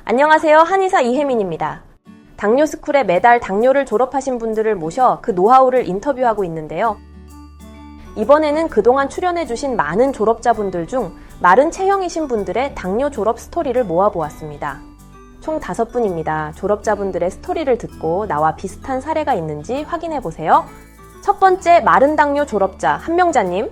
안녕하세요. 한의사 이혜민입니다. 당뇨스쿨에 매달 당뇨를 졸업하신 분들을 모셔 그 노하우를 인터뷰하고 있는데요. 이번에는 그동안 출연해주신 많은 졸업자분들 중 마른 체형이신 분들의 당뇨 졸업 스토리를 모아보았습니다. 총 5분입니다. 졸업자분들의 스토리를 듣고 나와 비슷한 사례가 있는지 확인해보세요. 첫 번째 마른 당뇨 졸업자 한명자님.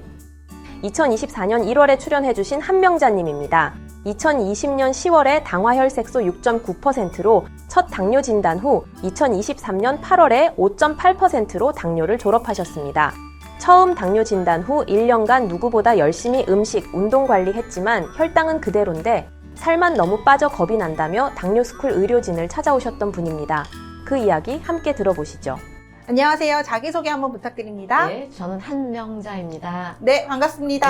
2024년 1월에 출연해주신 한명자님입니다. 2020년 10월에 당화혈색소 6.9%로 첫 당뇨 진단 후 2023년 8월에 5.8%로 당뇨를 졸업하셨습니다. 처음 당뇨 진단 후 1년간 누구보다 열심히 음식, 운동 관리했지만 혈당은 그대로인데 살만 너무 빠져 겁이 난다며 당뇨스쿨 의료진을 찾아오셨던 분입니다. 그 이야기 함께 들어보시죠. 안녕하세요. 자기소개 한번 부탁드립니다. 네, 저는 한명자입니다. 네, 반갑습니다.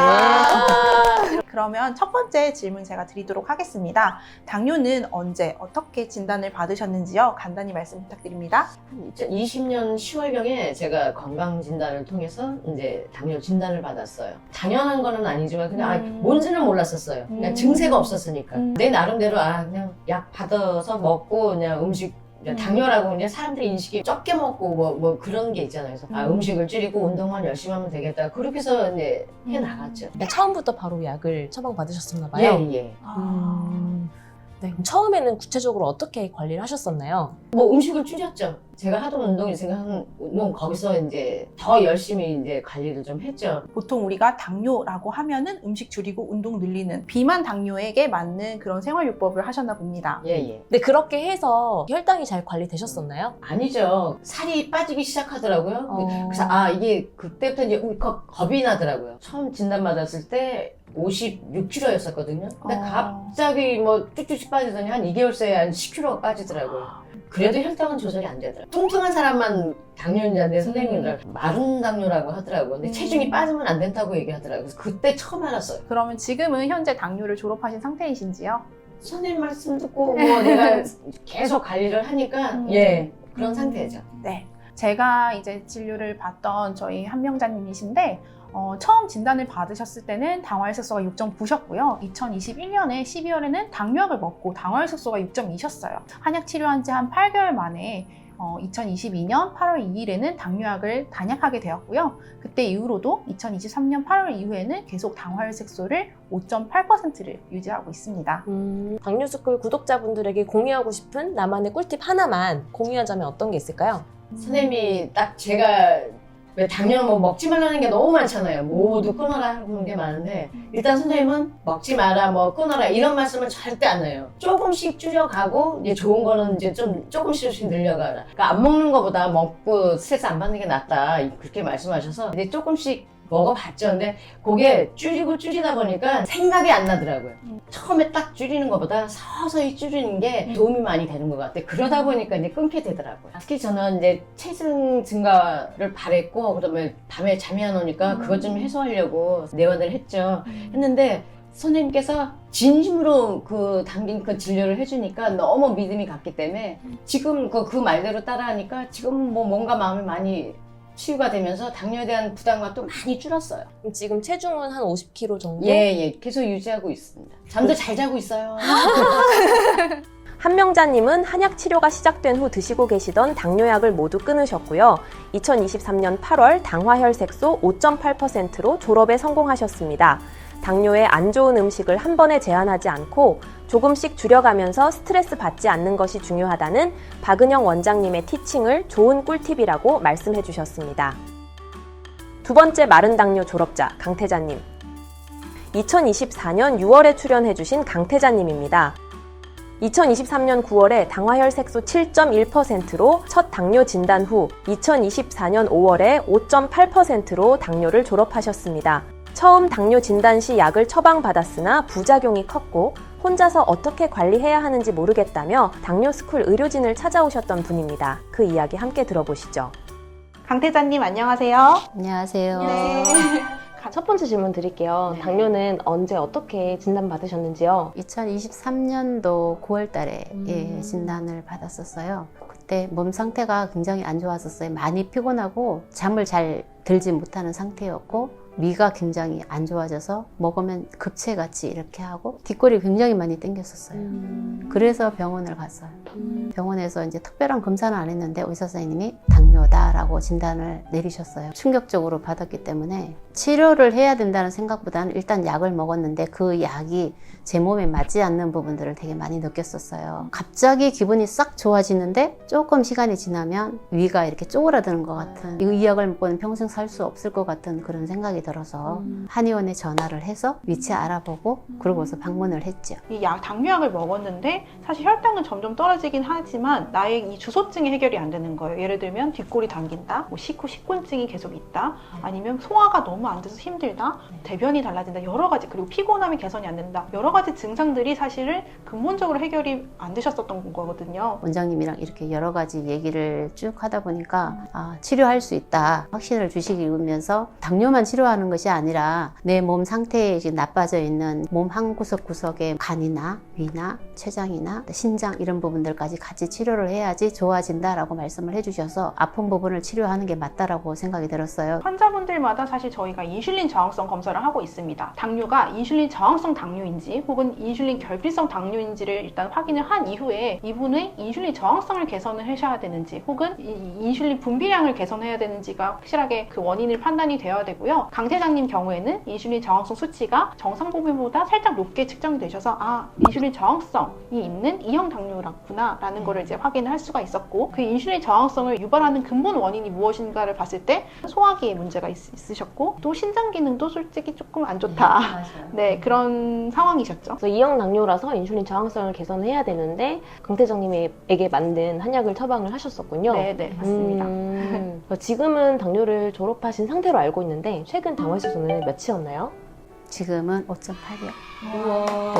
그러면 첫 번째 질문 제가 드리도록 하겠습니다. 당뇨는 언제, 어떻게 진단을 받으셨는지요? 간단히 말씀 부탁드립니다. 2020년 10월경에 제가 건강진단을 통해서 이제 당뇨 진단을 받았어요. 당연한 거는 아니지만 그냥 뭔지는 몰랐었어요. 그냥 증세가 없었으니까. 내 나름대로 그냥 약 받아서 먹고 그냥 음식 당뇨라고 이제 사람들이 인식이 적게 먹고 뭐 그런 게 있잖아요. 그래서 음식을 줄이고 운동만 열심히 하면 되겠다. 그렇게 해서 이제 해 나갔죠. 처음부터 바로 약을 처방받으셨었나 봐요. 예. 네, 그럼 처음에는 구체적으로 어떻게 관리를 하셨었나요? 뭐 음식을 줄였죠. 제가 하던 운동이 있으니까 운동 거기서 이제 더 열심히 이제 관리를 좀 했죠. 보통 우리가 당뇨라고 하면은 음식 줄이고 운동 늘리는 비만 당뇨에게 맞는 그런 생활요법을 하셨나 봅니다. 예. 네, 그렇게 해서 혈당이 잘 관리되셨었나요? 아니죠. 살이 빠지기 시작하더라고요. 그래서 이게 그때부터 이제 겁이 나더라고요. 처음 진단받았을 때 56kg였었거든요. 근데 갑자기 뭐 쭉쭉쭉 빠지더니 한 2개월 사이에 한 10kg가 빠지더라고요. 그래도 혈당은 조절이 안 되더라고요. 뚱뚱한 사람만 당뇨인자인데 선생님들 마른 당뇨라고 하더라고요. 근데 체중이 빠지면 안 된다고 얘기하더라고요. 그래서 그때 처음 알았어요. 그러면 지금은 현재 당뇨를 졸업하신 상태이신지요? 선생님 말씀 듣고 뭐 내가 계속 관리를 하니까 그런 상태죠. 네. 제가 이제 진료를 받던 저희 한명자님이신데 처음 진단을 받으셨을 때는 당화혈색소가 6.9셨고요. 2021년에 12월에는 당뇨약을 먹고 당화혈색소가 6.2셨어요. 한약 치료한 지 한 8개월 만에 2022년 8월 2일에는 당뇨약을 단약하게 되었고요. 그때 이후로도 2023년 8월 이후에는 계속 당화혈색소를 5.8%를 유지하고 있습니다. 당뇨스쿨 구독자분들에게 공유하고 싶은 나만의 꿀팁 하나만 공유하자면 어떤 게 있을까요? 선생님이 딱 제가 왜 당뇨 뭐 먹지 말라는 게 너무 많잖아요. 모두 끊어라 하는 게 많은데 일단 선생님은 먹지 마라 뭐 끊어라 이런 말씀을 절대 안 해요. 조금씩 줄여가고 이제 좋은 거는 이제 좀 조금씩 늘려가라. 그러니까 안 먹는 것보다 먹고 스트레스 안 받는 게 낫다 그렇게 말씀하셔서 이제 조금씩 먹어봤죠. 근데 그게 줄이다 보니까 생각이 안 나더라고요. 처음에 딱 줄이는 것보다 서서히 줄이는 게 도움이 많이 되는 것 같아요. 그러다 보니까 이제 끊게 되더라고요. 특히 저는 이제 체중 증가를 바랬고 그다음에 밤에 잠이 안 오니까 그것 좀 해소하려고 내원을 했죠. 했는데 선생님께서 진심으로 당긴 그 진료를 해주니까 너무 믿음이 갔기 때문에 지금 그 말대로 따라하니까 지금 뭐 뭔가 마음이 많이 치유가 되면서 당뇨에 대한 부담감도 많이 줄었어요. 지금 체중은 한 50kg 정도? 예. 계속 유지하고 있습니다. 잠도 잘 자고 있어요. 한명자님은 한약 치료가 시작된 후 드시고 계시던 당뇨약을 모두 끊으셨고요. 2023년 8월 당화혈색소 5.8%로 졸업에 성공하셨습니다. 당뇨에 안 좋은 음식을 한 번에 제한하지 않고 조금씩 줄여가면서 스트레스 받지 않는 것이 중요하다는 박은영 원장님의 티칭을 좋은 꿀팁이라고 말씀해 주셨습니다. 두 번째 마른 당뇨 졸업자 강태자님. 2024년 6월에 출연해 주신 강태자님입니다. 2023년 9월에 당화혈색소 7.1%로 첫 당뇨 진단 후 2024년 5월에 5.8%로 당뇨를 졸업하셨습니다. 처음 당뇨 진단 시 약을 처방받았으나 부작용이 컸고 혼자서 어떻게 관리해야 하는지 모르겠다며 당뇨스쿨 의료진을 찾아오셨던 분입니다. 그 이야기 함께 들어보시죠. 강태자님 안녕하세요. 안녕하세요. 네. 첫 번째 질문 드릴게요. 당뇨는 언제 어떻게 진단받으셨는지요? 2023년도 9월 달에 진단을 받았었어요. 그때 몸 상태가 굉장히 안 좋았었어요. 많이 피곤하고 잠을 잘 들지 못하는 상태였고 위가 굉장히 안 좋아져서 먹으면 급체같이 이렇게 하고 뒷골이 굉장히 많이 땡겼었어요. 그래서 병원을 갔어요. 병원에서 이제 특별한 검사는 안 했는데 의사 선생님이 당뇨다라고 진단을 내리셨어요. 충격적으로 받았기 때문에 치료를 해야 된다는 생각보다는 일단 약을 먹었는데 그 약이 제 몸에 맞지 않는 부분들을 되게 많이 느꼈었어요. 갑자기 기분이 싹 좋아지는데 조금 시간이 지나면 위가 이렇게 쪼그라드는 것 같은, 이 약을 먹고는 평생 살 수 없을 것 같은 그런 생각이 들어서 한의원에 전화를 해서 위치 알아보고 그러고서 방문을 했죠. 이 당뇨약을 먹었는데 사실 혈당은 점점 떨어지긴 하지만 나의 이 주소증이 해결이 안 되는 거예요. 예를 들면 뒷골이 당긴다, 뭐 식후 식곤증이 계속 있다, 아니면 소화가 너무 안 돼서 힘들다, 대변이 달라진다, 여러 가지, 그리고 피곤함이 개선이 안 된다, 여러 가지 증상들이 사실은 근본적으로 해결이 안 되셨었던 거거든요. 원장님이랑 이렇게 여러 가지 얘기를 쭉 하다 보니까 치료할 수 있다 확신을 주시면서 당뇨만 치료하는 것이 아니라 내 몸 상태에 지금 나빠져 있는 몸 한 구석구석에 간이나 위나 췌장이나 신장 이런 부분들까지 같이 치료를 해야지 좋아진다라고 말씀을 해주셔서 아픈 부분을 치료하는 게 맞다라고 생각이 들었어요. 환자분들마다 사실 저희가 인슐린 저항성 검사를 하고 있습니다. 당뇨가 인슐린 저항성 당뇨인지 혹은 인슐린 결핍성 당뇨인지를 일단 확인을 한 이후에 이분의 인슐린 저항성을 개선을 하셔야 되는지 혹은 인슐린 분비량을 개선해야 되는지가 확실하게 그 원인을 판단이 되어야 되고요. 강 대장님 경우에는 인슐린 저항성 수치가 정상 범위보다 살짝 높게 측정이 되셔서 인슐린 저항성이 있는 2형 당뇨구나 라는 거를 이제 확인을 할 수가 있었고, 그 인슐린 저항성을 유발하는 근본 원인이 무엇인가를 봤을 때 소화기에 문제가 있으셨고 또 신장 기능도 솔직히 조금 안 좋다. 네, 그런 상황이셨죠. 그래서 2형 당뇨라서 인슐린 저항성을 개선해야 되는데 강태장님에게 만든 한약을 처방을 하셨었군요. 네, 맞습니다. 지금은 당뇨를 졸업하신 상태로 알고 있는데 최근 당화수소는 몇이었나요? 지금은 5.8이요.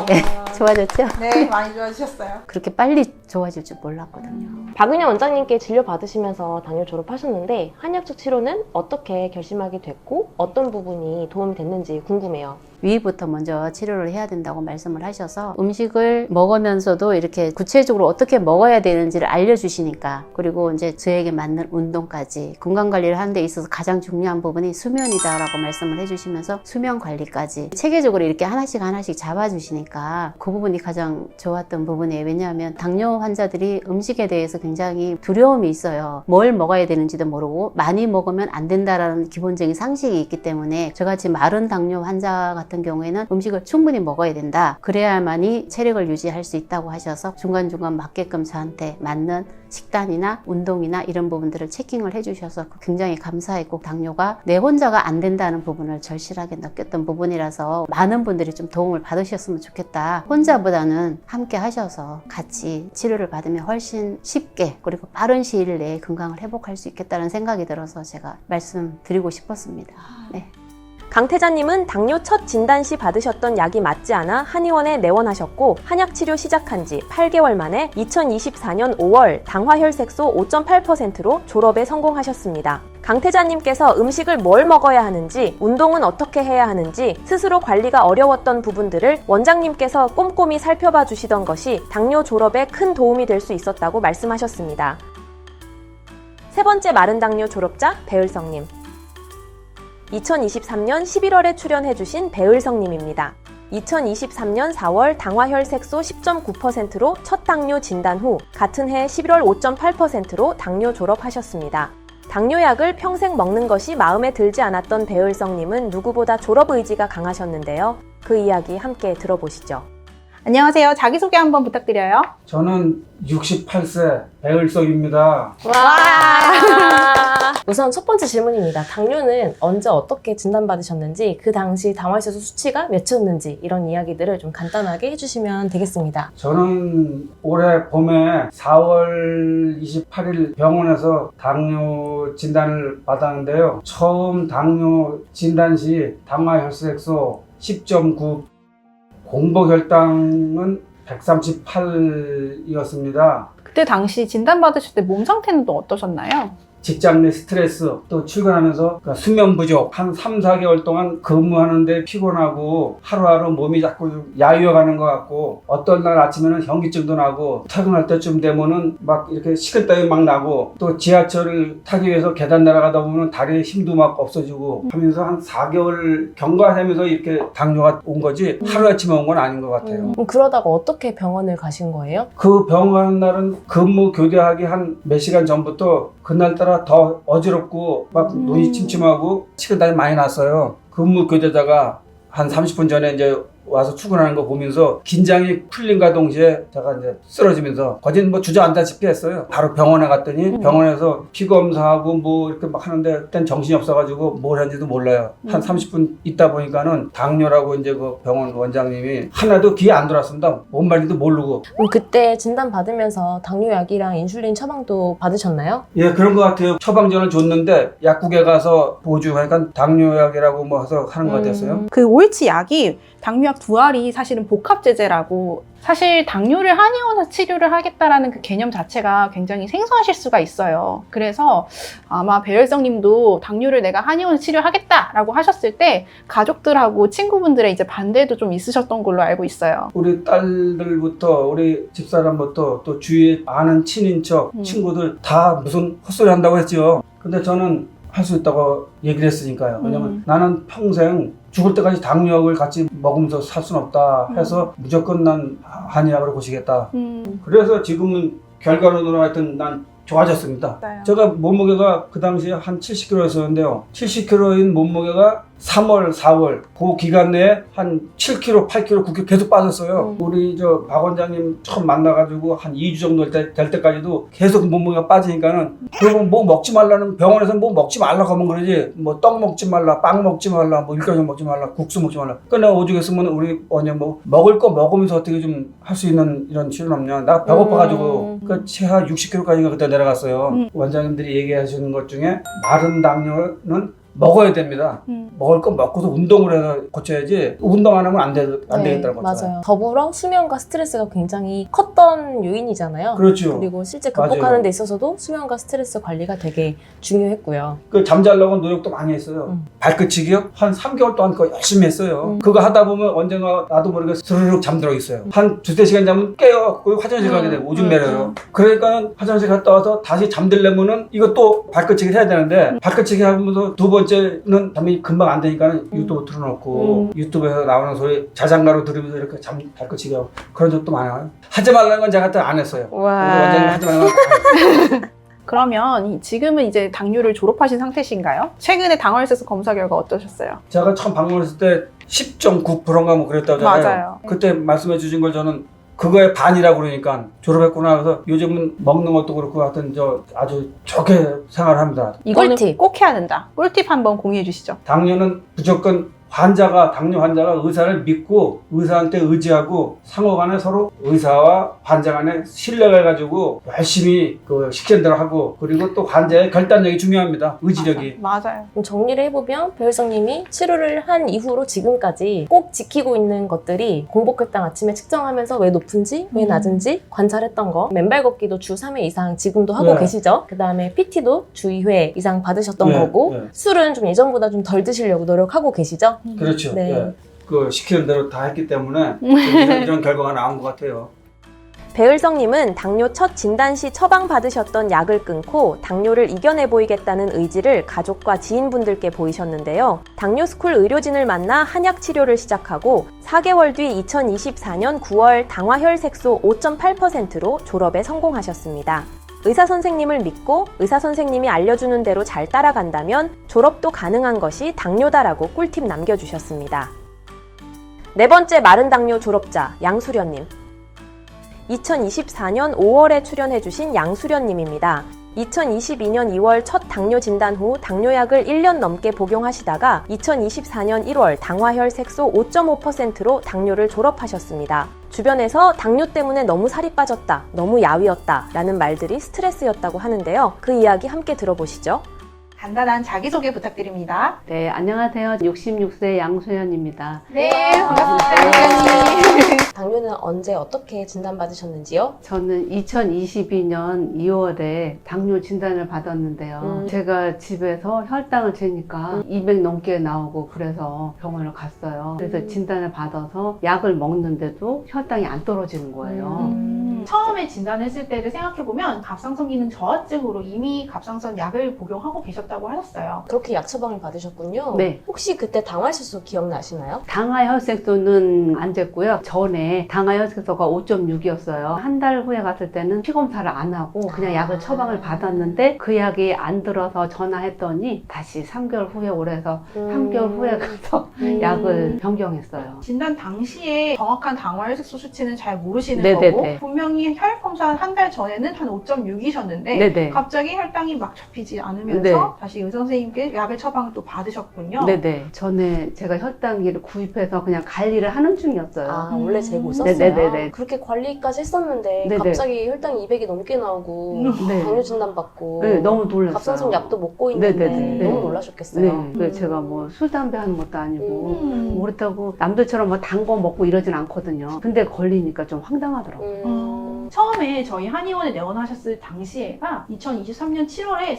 네, 좋아졌죠? 네, 많이 좋아지셨어요. 그렇게 빨리 좋아질 줄 몰랐거든요. 박은영 원장님께 진료받으시면서 당뇨 졸업하셨는데 한약적 치료는 어떻게 결심하게 됐고 어떤 부분이 도움이 됐는지 궁금해요. 위부터 먼저 치료를 해야 된다고 말씀을 하셔서 음식을 먹으면서도 이렇게 구체적으로 어떻게 먹어야 되는지를 알려주시니까, 그리고 이제 저에게 맞는 운동까지 건강관리를 하는 데 있어서 가장 중요한 부분이 수면이다라고 말씀을 해주시면서 수면 관리까지 체계적으로 이렇게 하나씩 잡아주시니까 그 부분이 가장 좋았던 부분이에요. 왜냐하면 당뇨 환자들이 음식에 대해서 굉장히 두려움이 있어요. 뭘 먹어야 되는지도 모르고 많이 먹으면 안 된다라는 기본적인 상식이 있기 때문에 저같이 마른 당뇨 환자 같은 경우에는 음식을 충분히 먹어야 된다. 그래야만이 체력을 유지할 수 있다고 하셔서 중간중간 맞게끔 저한테 맞는 식단이나 운동이나 이런 부분들을 체킹을 해주셔서 굉장히 감사했고, 당뇨가 내 혼자가 안 된다는 부분을 절실하게 느꼈던 부분이라서 많은 분들이 좀 도움을 받으셨으면 좋겠다. 혼자보다는 함께 하셔서 같이 치료를 받으면 훨씬 쉽게 그리고 빠른 시일 내에 건강을 회복할 수 있겠다는 생각이 들어서 제가 말씀드리고 싶었습니다. 네. 강태자님은 당뇨 첫 진단 시 받으셨던 약이 맞지 않아 한의원에 내원하셨고 한약 치료 시작한 지 8개월 만에 2024년 5월 당화혈색소 5.8%로 졸업에 성공하셨습니다. 강태자님께서 음식을 뭘 먹어야 하는지, 운동은 어떻게 해야 하는지 스스로 관리가 어려웠던 부분들을 원장님께서 꼼꼼히 살펴봐 주시던 것이 당뇨 졸업에 큰 도움이 될 수 있었다고 말씀하셨습니다. 세 번째 마른 당뇨 졸업자 배을성님. 2023년 11월에 출연해주신 배을성님입니다. 2023년 4월 당화혈색소 10.9%로 첫 당뇨 진단 후 같은 해 11월 5.8%로 당뇨 졸업하셨습니다. 당뇨약을 평생 먹는 것이 마음에 들지 않았던 배을성님은 누구보다 졸업 의지가 강하셨는데요. 그 이야기 함께 들어보시죠. 안녕하세요. 자기소개 한번 부탁드려요. 저는 68세 배을석입니다. 우선 첫 번째 질문입니다. 당뇨는 언제 어떻게 진단받으셨는지, 그 당시 당화혈색소 수치가 몇이었는지 이런 이야기들을 좀 간단하게 해주시면 되겠습니다. 저는 올해 봄에 4월 28일 병원에서 당뇨 진단을 받았는데요. 처음 당뇨 진단 시 당화혈색소 10.9, 공복혈당은 138이었습니다. 그때 당시 진단받으실 때 몸 상태는 또 어떠셨나요? 직장 내 스트레스, 또 출근하면서 그러니까 수면 부족, 한 3, 4개월 동안 근무하는데 피곤하고 하루하루 몸이 자꾸 야위어가는 것 같고 어떤 날 아침에는 현기증도 나고 퇴근할 때쯤 되면은 막 이렇게 식은땀이 막 나고 또 지하철을 타기 위해서 계단 내려가다 보면 다리에 힘도 막 없어지고 하면서 한 4개월 경과하면서 이렇게 당뇨가 온 거지 하루아침에 온 건 아닌 것 같아요. 그럼 그러다가 어떻게 병원을 가신 거예요? 그 병원 가는 날은 근무 교대하기 한 몇 시간 전부터 그날따라 더 어지럽고 막 눈이 침침하고 식은땀이 많이 났어요. 근무 교대자가 한 30분 전에 이제 와서 출근하는 거 보면서 긴장이 풀린과 동시에 제가 이제 쓰러지면서 거진 뭐 주저앉다시피 했어요. 바로 병원에 갔더니 병원에서 피 검사하고 뭐 이렇게 막 하는데 그땐 정신이 없어가지고 뭘 했는지도 몰라요. 한 30분 있다 보니까는 당뇨라고 이제 그 병원 원장님이 하나도 귀에 안 들어왔습니다. 뭔 말인지도 모르고. 그럼 그때 진단 받으면서 당뇨약이랑 인슐린 처방도 받으셨나요? 예, 그런 것 같아요. 처방전을 줬는데 약국에 가서 보조하니까 당뇨약이라고 뭐 해서 하는 것 같았어요. 그 옳지 약이 당뇨약 두 알이 사실은 복합제제라고 사실 당뇨를 한의원에서 치료를 하겠다라는 그 개념 자체가 굉장히 생소하실 수가 있어요. 그래서 아마 배열성님도 당뇨를 내가 한의원에서 치료하겠다라고 하셨을 때 가족들하고 친구분들의 이제 반대도 좀 있으셨던 걸로 알고 있어요. 우리 딸들부터 우리 집사람부터 또 주위에 아는 친인척 친구들 다 무슨 헛소리 한다고 했죠. 근데 저는 할 수 있다고 얘기를 했으니까요. 왜냐면 나는 평생 죽을 때까지 당뇨약을 같이 먹으면서 살 수는 없다 해서 무조건 난 한의학으로 고시겠다. 그래서 지금은 결과론으로 하여튼 난 좋아졌습니다. 맞아요. 제가 몸무게가 그 당시에 한 70kg였었는데요. 70kg인 몸무게가 3월, 4월 그 기간 내에 한 7kg, 8kg, 9kg 계속 빠졌어요. 우리 저 박 원장님 처음 만나가지고 한 2주 정도 될 때까지도 계속 몸무게가 빠지니까는 그러면 뭐 먹지 말라는 병원에서 뭐 먹지 말라고 하면 그러지 뭐 떡 먹지 말라, 빵 먹지 말라, 뭐 일가족 먹지 말라, 국수 먹지 말라. 그러니까 내가 오죽했으면 우리 원장 뭐 먹을 거 먹으면서 어떻게 좀 할 수 있는 이런 치료는 없냐. 나 배고파가지고 그 최하 60kg까지가 그때 내려갔어요. 원장님들이 얘기하시는 것 중에 마른 당뇨는 먹어야 됩니다. 먹을 거 먹고서 운동을 해서 고쳐야지 운동 안 하면 안 되겠다는 거죠. 맞아요. 더불어 수면과 스트레스가 굉장히 컸던 요인이잖아요. 그렇죠. 그리고 실제 극복하는 맞아요. 데 있어서도 수면과 스트레스 관리가 되게 중요했고요. 그 잠자려고 노력도 많이 했어요. 발끝치기요? 한 3개월 동안 그거 열심히 했어요. 그거 하다 보면 언젠가 나도 모르게 스르륵 잠들어 있어요. 한 두세 시간 자면 깨요. 화장실 가게 되고 오줌 내려요. 그러니까 화장실 갔다 와서 다시 잠들려면은 이것도 발끝치기를 해야 되는데 발끝치기 하면서 두 번째는 잠이 금방 안 되니까 유튜브 틀어놓고 유튜브에서 나오는 소리 자장가로 들으면서 이렇게 발끝치기 하고 그런 적도 많아요. 하지 말라는 건 제가 안 했어요. 원장님 하지 말라는 건 안 했어요. 그러면 지금은 이제 당뇨를 졸업하신 상태신가요? 최근에 당화혈색소 검사 결과 어떠셨어요? 제가 처음 방문했을 때 10.9%인가 뭐 그랬다잖아요. 맞아요. 그때 말씀해 주신 걸 저는 그거의 반이라고 그러니까 졸업했구나 해서 요즘은 먹는 것도 그렇고 하여튼 저 아주 좋게 생활합니다. 이거는 꿀팁. 꼭 해야 된다. 꿀팁 한번 공유해 주시죠. 당뇨는 무조건 당뇨 환자가 의사를 믿고 의사한테 의지하고 상호간에 서로 의사와 환자 간에 신뢰해가지고 열심히 그 시키는 대로 하고 그리고 또 환자의 결단력이 중요합니다. 의지력이. 맞아요. 그럼 정리를 해보면 배열성님이 치료를 한 이후로 지금까지 꼭 지키고 있는 것들이 공복혈당 아침에 측정하면서 왜 높은지 왜 낮은지 관찰했던 거, 맨발 걷기도 주 3회 이상 지금도 하고 네. 계시죠? 그 다음에 PT도 주 2회 이상 받으셨던 네, 거고 네. 술은 좀 예전보다 좀 덜 드시려고 노력하고 계시죠? 그렇죠. 네. 예. 그 시키는 대로 다 했기 때문에 이런 결과가 나온 것 같아요. 배을성님은 당뇨 첫 진단 시 처방받으셨던 약을 끊고 당뇨를 이겨내 보이겠다는 의지를 가족과 지인분들께 보이셨는데요. 당뇨스쿨 의료진을 만나 한약 치료를 시작하고 4개월 뒤 2024년 9월 당화혈색소 5.8%로 졸업에 성공하셨습니다. 의사선생님을 믿고 의사선생님이 알려주는 대로 잘 따라간다면 졸업도 가능한 것이 당뇨다라고 꿀팁 남겨주셨습니다. 네 번째 마른 당뇨 졸업자 양수련님. 2024년 5월에 출연해주신 양수련님입니다. 2022년 2월 첫 당뇨 진단 후 당뇨약을 1년 넘게 복용하시다가 2024년 1월 당화혈색소 5.5%로 당뇨를 졸업하셨습니다. 주변에서 당뇨 때문에 너무 살이 빠졌다, 너무 야위었다 라는 말들이 스트레스였다고 하는데요. 그 이야기 함께 들어보시죠. 간단한 자기소개 부탁드립니다. 네, 안녕하세요. 66세 양소연입니다. 네, 반갑습니다. 당뇨는 언제 어떻게 진단받으셨는지요? 저는 2022년 2월에 당뇨 진단을 받았는데요. 제가 집에서 혈당을 재니까 200 넘게 나오고 그래서 병원을 갔어요. 그래서 진단을 받아서 약을 먹는데도 혈당이 안 떨어지는 거예요. 처음에 진단했을 때를 생각해보면 갑상선 기능 저하증으로 이미 갑상선 약을 복용하고 계셨다고 하셨어요. 그렇게 약 처방을 받으셨군요. 네. 혹시 그때 당화혈색소 기억나시나요? 당화혈색소는 안 쟀고요. 전에 당화혈색소가 5.6이었어요. 한 달 후에 갔을 때는 피검사를 안 하고 그냥 약을 처방을 받았는데 그 약이 안 들어서 전화했더니 다시 3개월 후에 오래서 3개월 후에 가서 약을 변경했어요. 진단 당시에 정확한 당화혈색소 수치는 잘 모르시는 네네네. 거고 분명히 혈액검사 한 달 전에는 한 5.6이셨는데 네네. 갑자기 혈당이 막 잡히지 않으면서 네. 다시 의사 선생님께 약을 처방을 또 받으셨군요. 네네. 전에 제가 혈당기를 구입해서 그냥 관리를 하는 중이었어요. 아, 원래 재고 있었어요? 네네네네. 그렇게 관리까지 했었는데 네네. 갑자기 혈당이 200이 넘게 나오고 네. 당뇨 진단받고 네, 너무 놀랐어요. 갑상선 약도 먹고 있는데 네네네. 너무 네. 놀라셨겠어요. 네. 그래서 제가 뭐 술, 담배 하는 것도 아니고 음. 그렇다고 남들처럼 뭐 단 거 먹고 이러진 않거든요. 근데 걸리니까 좀 황당하더라고요. 처음에 저희 한의원에 내원하셨을 당시에가 2023년 7월에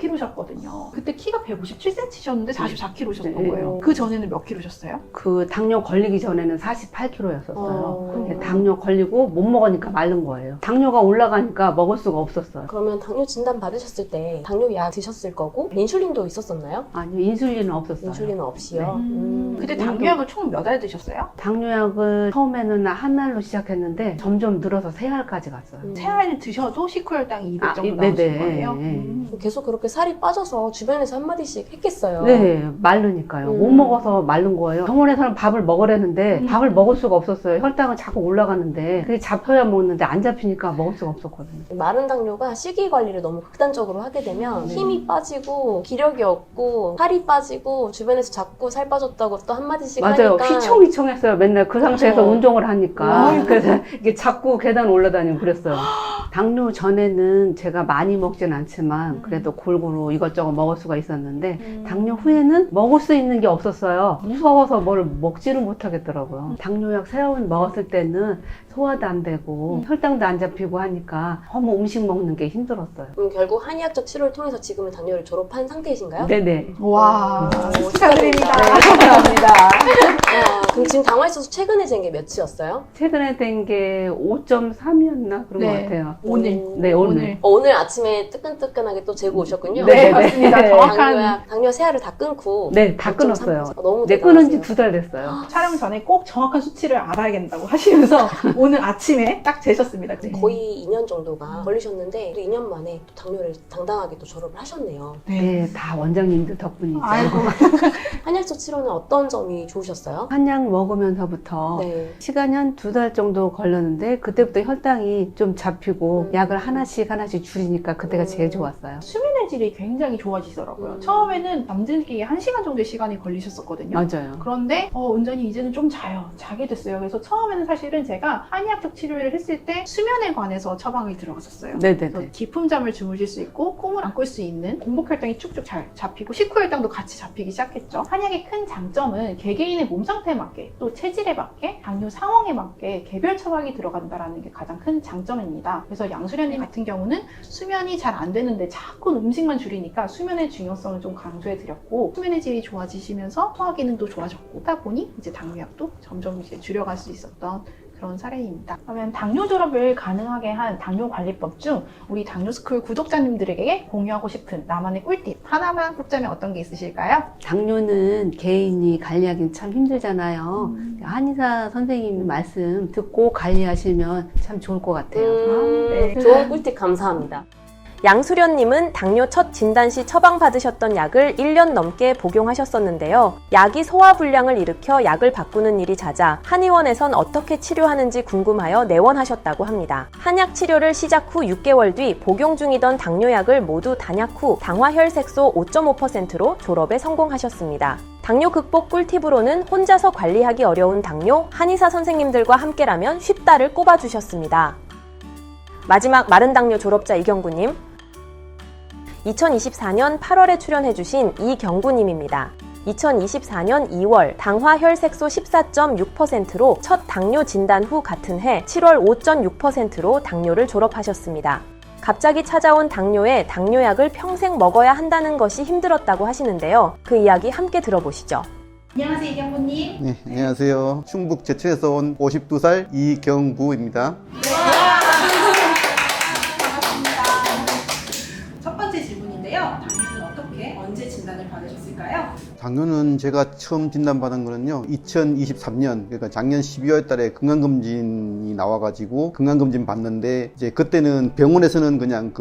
44kg셨거든요. 그때 키가 157cm셨는데 44kg셨던 네. 거예요. 그 전에는 몇 kg셨어요? 그 당뇨 걸리기 전에는 48kg였었어요. 어. 당뇨 걸리고 못 먹으니까 마른 거예요. 당뇨가 올라가니까 먹을 수가 없었어요. 그러면 당뇨 진단 받으셨을 때 당뇨 약 드셨을 거고 인슐린도 있었었나요? 아니요, 인슐린은 없었어요. 인슐린은 없이요. 네. 그때 당뇨약을 총 몇 알 드셨어요? 당뇨약을 처음에는 한 알로 시작했는데 점점 늘어서 세 알까지 갔어요. 음. 세 알을 드셔도 식후혈당이 200 정도 네네. 나오신 거예요? 네. 계속 그렇게 살이 빠져서 주변에서 한마디씩 했겠어요. 네, 마르니까요. 못 먹어서 마른 거예요. 병원에서는 밥을 먹으라는데 밥을 먹을 수가 없었어요. 혈당은 자꾸 올라가는데 그게 잡혀야 먹는데 안 잡히니까 먹을 수가 없었거든요. 마른 당뇨가 식이 관리를 너무 극단적으로 하게 되면 네. 힘이 빠지고 기력이 없고 살이 빠지고 주변에서 자꾸 살 빠졌다고 또 한마디씩 맞아요. 하니까 휘청휘청했어요. 맨날 그 상태에서 그렇죠. 운동을 하니까. 그래서 이게 자꾸 계단 올라다니고 그랬어요. 당뇨 전에는 제가 많이 먹진 않지만 그래도 골고루 이것저것 먹을 수가 있었는데 당뇨 후에는 먹을 수 있는 게 없었어요. 무서워서 뭘 먹지를 못하겠더라고요. 당뇨약 새로운 먹었을 때는 소화도 안 되고 혈당도 안 잡히고 하니까 너무 음식 먹는 게 힘들었어요. 그럼 결국 한의학적 치료를 통해서 지금은 당뇨를 졸업한 상태이신가요? 네네. 와, 오, 축하드립니다. 감사합니다. 그럼 지금 당화혈색소 최근에 잰 게 몇이었어요? 최근에 된 게 5.3이었나 그런 네. 것 같아요. 오늘. 네, 오늘. 오늘 아침에 뜨끈뜨끈하게 또 재고 오셨군요. 네, 맞습니다. 정확한 당뇨 세알을 다 끊고 네, 다 5.3. 끊었어요. 너무 네, 대단하세요. 끊은 지 2달 됐어요. 촬영 전에 꼭 정확한 수치를 알아야겠다고 하시면서 오늘 아침에 딱 재셨습니다. 네. 거의 2년 정도가 걸리셨는데 그 2년 만에 또 당뇨를 당당하게 또 졸업을 하셨네요. 네, 다 원장님들 덕분이죠. 아이고. 한약적 치료는 어떤 점이 좋으셨어요? 한약 먹으면서부터 네. 시간이 한 2달 정도 걸렸는데 그때부터 혈당이 좀 잡히고 약을 하나씩 줄이니까 그때가 제일 좋았어요. 수면의 질이 굉장히 좋아지더라고요. 처음에는 잠들기에 1시간 정도의 시간이 걸리셨었거든요. 맞아요. 그런데 은전히 이제는 좀 자게 됐어요. 그래서 처음에는 사실은 제가 한의학적 치료를 했을 때 수면에 관해서 처방이 들어갔었어요. 그래서 네네네. 깊은 잠을 주무실 수 있고 꿈을 안 꿀 수 있는 공복혈당이 쭉쭉 잘 잡히고 식후혈당도 같이 잡히기 시작했죠. 한약의 큰 장점은 개개인의 몸 상태에 맞게 또 체질에 맞게 당뇨 상황에 맞게 개별 처방이 들어간다는 게 가장 큰 장점입니다. 그래서 양수련님 같은 경우는 수면이 잘 안 되는데 자꾸 음식만 줄이니까 수면의 중요성을 좀 강조해 드렸고 수면의 질이 좋아지시면서 소화 기능도 좋아졌고 하다 보니 이제 당뇨약도 점점 이제 줄여갈 수 있었던 그런 사례입니다. 그러면 당뇨 졸업을 가능하게 한 당뇨 관리법 중 우리 당뇨스쿨 구독자님들에게 공유하고 싶은 나만의 꿀팁 하나만 꼽자면 어떤 게 있으실까요? 당뇨는 개인이 관리하기는 참 힘들잖아요. 한의사 선생님 말씀 듣고 관리하시면 참 좋을 것 같아요. 네. 좋은 꿀팁 감사합니다. 양수련님은 당뇨 첫 진단 시 처방받으셨던 약을 1년 넘게 복용하셨었는데요. 약이 소화불량을 일으켜 약을 바꾸는 일이 잦아 한의원에선 어떻게 치료하는지 궁금하여 내원하셨다고 합니다. 한약 치료를 시작 후 6개월 뒤 복용 중이던 당뇨약을 모두 단약 후 당화혈색소 5.5%로 졸업에 성공하셨습니다. 당뇨 극복 꿀팁으로는 혼자서 관리하기 어려운 당뇨, 한의사 선생님들과 함께라면 쉽다를 꼽아주셨습니다. 마지막 마른 당뇨 졸업자 이경구님. 2024년 8월에 출연해주신 이경구님입니다. 2024년 2월 당화 혈색소 14.6%로 첫 당뇨 진단 후 같은 해 7월 5.6%로 당뇨를 졸업하셨습니다. 갑자기 찾아온 당뇨에 당뇨약을 평생 먹어야 한다는 것이 힘들었다고 하시는데요. 그 이야기 함께 들어보시죠. 안녕하세요, 이경구님. 네, 안녕하세요. 충북 제천에서 온 52살 이경구입니다. 첫 번째 질문인데요. 당뇨는 어떻게, 언제 진단을 받으셨을까요? 당뇨는 제가 처음 진단받은 거는요, 2023년, 그러니까 작년 12월 달에 건강검진이 나와가지고 건강검진 받는데, 이제 그때는 병원에서는 그냥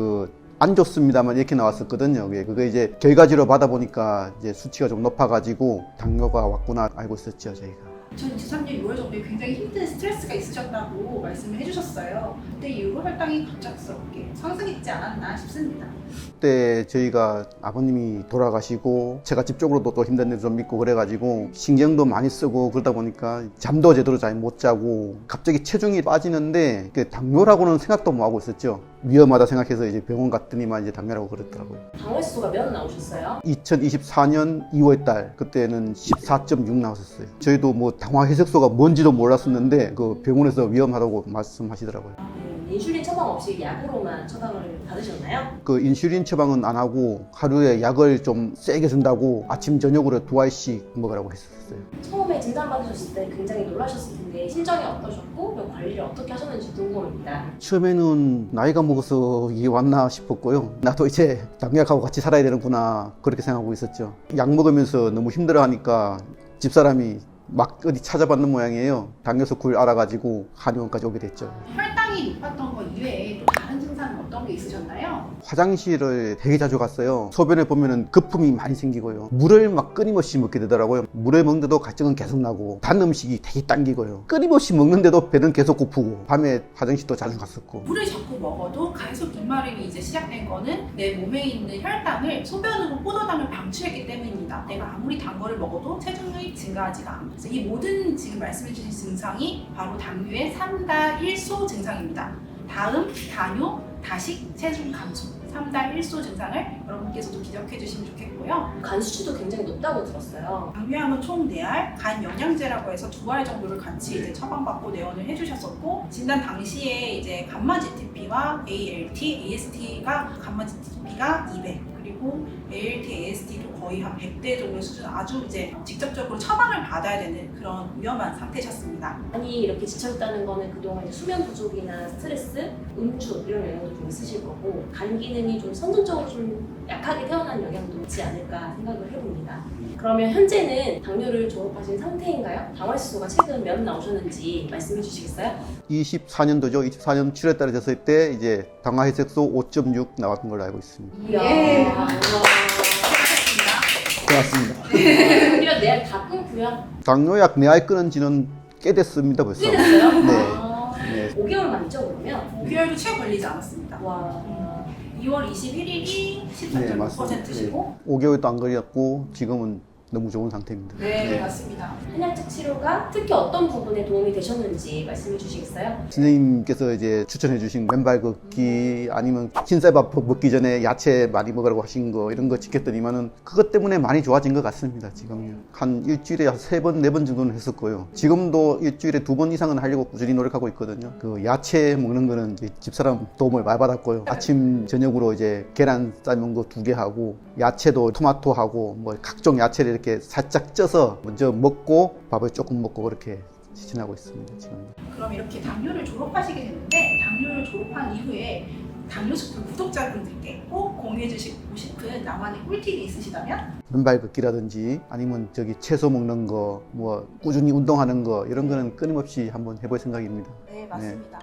안 좋습니다만 이렇게 나왔었거든요. 그게 이제 결과지로 받아보니까 이제 수치가 좀 높아가지고 당뇨가 왔구나 알고 있었죠, 저희가. 2023년 6월 정도에 굉장히 힘든 스트레스가 있으셨다고 말씀을 해주셨어요. 그때 이후로 혈당이 갑작스럽게 상승했지 않았나 싶습니다. 그때 저희가 아버님이 돌아가시고 제가 집적으로도 또 힘든 데도 좀 있고 그래가지고 신경도 많이 쓰고 그러다 보니까 잠도 제대로 잘 못 자고 갑자기 체중이 빠지는데 당뇨라고는 생각도 못 하고 있었죠. 위험하다 생각해서 이제 병원 갔더니만 이제 당뇨라고 그랬더라고요. 당화혈소가 몇 나오셨어요? 2024년 2월 달 그때는 14.6 나왔었어요. 저희도 뭐 당화혈색소가 뭔지도 몰랐었는데 그 병원에서 위험하다고 말씀하시더라고요. 인슐린 처방 없이 약으로만 처방을 받으셨나요? 그 인슐린 처방은 안 하고 하루에 약을 좀 세게 준다고 아침 저녁으로 2알씩 먹으라고 했었어요. 처음에 진단받으셨을 때 굉장히 놀라셨을 텐데 심정이 어떠셨고 그 관리를 어떻게 하셨는지 궁금합니다. 처음에는 나이가 먹어서 이게 왔나 싶었고요. 나도 이제 당뇨약하고 같이 살아야 되는구나 그렇게 생각하고 있었죠. 약 먹으면서 너무 힘들어하니까 집사람이 막 어디 찾아봤는 모양이에요. 당뇨서 굴 알아가지고 한의원까지 오게 됐죠. 혈당이 높았던 거 이외에 또 다른 증상은 어떤 게 있으셨나요? 화장실을 되게 자주 갔어요. 소변에 보면은 거품이 많이 생기고요. 물을 막 끊임없이 먹게 되더라고요. 물을 먹는데도 갈증은 계속 나고 단 음식이 되게 당기고요. 끊임없이 먹는데도 배는 계속 고프고 밤에 화장실도 자주 갔었고. 물을 자꾸 먹어도 가속 기마름이 이제 시작된 거는 내 몸에 있는 혈당을 소변으로 포도당을 방출했기 때문입니다. 내가 아무리 단 거를 먹어도 체중이 증가하지가 않고 그래서 이 모든 지금 말씀해 주신 증상이 바로 당뇨의 3다1소 증상입니다. 다음, 당뇨, 다식, 체중 감소 3다1소 증상을 여러분께서도 기억해 주시면 좋겠고요. 간 수치도 굉장히 높다고 들었어요. 당뇨하면 총 4알, 간 영양제라고 해서 2알 정도를 같이 이제 처방받고 내원을 해주셨었고 진단 당시에 이제 감마 GTP와 ALT, AST가 감마 GTP가 200 그리고 ALT, AST도 거의 한 100대 정도 수준 아주 이제 직접적으로 처방을 받아야 되는 그런 위험한 상태셨습니다. 많이 이렇게 지쳤다는 거는 그동안 이제 수면 부족이나 스트레스, 음주 이런 영향도 좀 있으실 거고 간 기능이 좀 선천적으로 좀 약하게 태어난 영향도 있지 않을까 생각을 해봅니다. 그러면 현재는 당뇨를 졸업하신 상태인가요? 당화혈소가 최근 몇 나오셨는지 말씀해 주시겠어요? 24년도죠. 24년 7월 달에 됐을 때 이제 당화혈색소 5.6 나왔던 걸로 알고 있습니다. 예. 고맙습니다. 우리가 내약 다 끊고요. 당뇨약 내알 끊은 지는 꽤 됐습니다 벌써. 꽤 됐어요? 네. 아, 네. 5개월 만죠 그러면? 5개월도 채 걸리지 않았습니다. 와. 2월 21일이 네, 14.6%시고 5개월도 안 걸렸고 지금은 너무 좋은 상태입니다. 네, 맞습니다. 한약적 치료가 특히 어떤 부분에 도움이 되셨는지 말씀해 주시겠어요? 선생님께서 이제 추천해 주신 맨발 걷기 아니면 흰쌀밥 먹기 전에 야채 많이 먹으라고 하신 거 이런 거 지켰더니만은 그것 때문에 많이 좋아진 것 같습니다. 지금요. 한 일주일에 3번, 4번 정도는 했었고요. 지금도 일주일에 2번 이상은 하려고 꾸준히 노력하고 있거든요. 그 야채 먹는 거는 이제 집사람 도움을 많이 받았고요. 아침 저녁으로 이제 계란 삶은 거 2개 하고 야채도 토마토하고 뭐 각종 야채를 이렇게 살짝 쪄서 먼저 먹고 밥을 조금 먹고 그렇게 지내고 있습니다. 지금. 그럼 이렇게 당뇨를 졸업하시게 됐는데 당뇨를 졸업한 이후에 당뇨스쿨 구독자분들께 꼭 공유해 주시고 싶은 나만의 꿀팁이 있으시다면? 맨발 걷기라든지 아니면 채소 먹는 거, 뭐 꾸준히 운동하는 거 이런 거는 끊임없이 한번 해볼 생각입니다. 네, 맞습니다.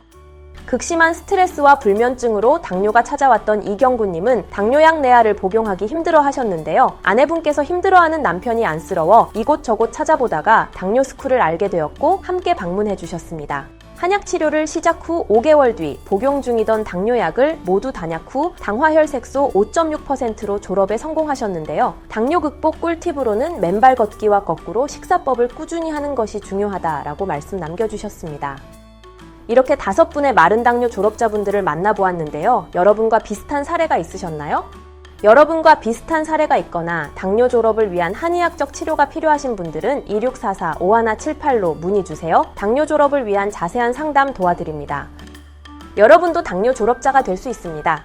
극심한 스트레스와 불면증으로 당뇨가 찾아왔던 이경구님은 당뇨약 내알을 복용하기 힘들어 하셨는데요. 아내분께서 힘들어하는 남편이 안쓰러워 이곳저곳 찾아보다가 당뇨스쿨을 알게 되었고 함께 방문해 주셨습니다. 한약 치료를 시작 후 5개월 뒤 복용 중이던 당뇨약을 모두 단약 후 당화혈색소 5.6%로 졸업에 성공하셨는데요. 당뇨 극복 꿀팁으로는 맨발 걷기와 거꾸로 식사법을 꾸준히 하는 것이 중요하다라고 말씀 남겨주셨습니다. 이렇게 5분의 마른 당뇨 졸업자분들을 만나보았는데요. 여러분과 비슷한 사례가 있으셨나요? 여러분과 비슷한 사례가 있거나 당뇨 졸업을 위한 한의학적 치료가 필요하신 분들은 2644-5178로 문의 주세요. 당뇨 졸업을 위한 자세한 상담 도와드립니다. 여러분도 당뇨 졸업자가 될 수 있습니다.